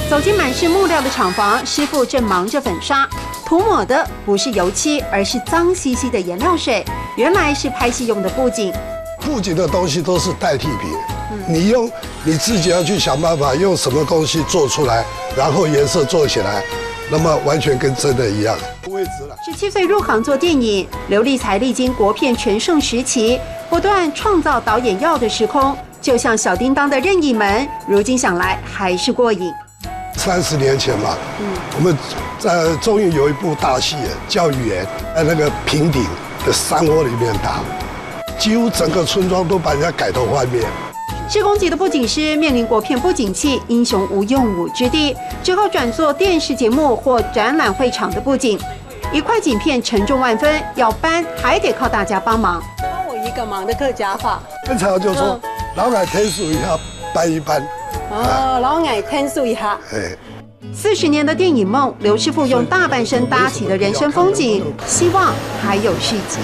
走进满是木料的厂房，师傅正忙着粉刷，涂抹的不是油漆，而是脏兮兮的颜料水。原来是拍戏用的布景。布景的东西都是代替品，你自己要去想办法用什么东西做出来，然后颜色做起来，那么完全跟真的一样。位置了。17岁入行做电影，刘立才历经国片全盛时期，不断创造导演要的时空，就像小叮当的任意门，如今想来还是过瘾。30年前吧，我们在中影有一部大戏叫《语言》，在那个平顶的山窝里面打，几乎整个村庄都把人家改头换面。施工级的布景师面临国片不景气，英雄无用武之地，之后转做电视节目或展览会场的布景。一块景片沉重万分，要搬还得靠大家帮忙。帮我一个忙的客家话。刚才我就说，老矮天数一下搬一搬。哦，老矮天数一下。哎。 40年的电影梦，刘师傅用大半生搭起的人生风景，希望还有续集。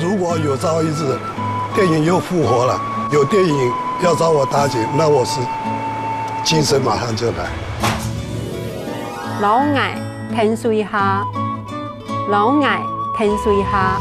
如果有朝一日电影又复活了，有电影要找我搭景，那我是精神马上就来。老矮天数一下，老矮天数一下。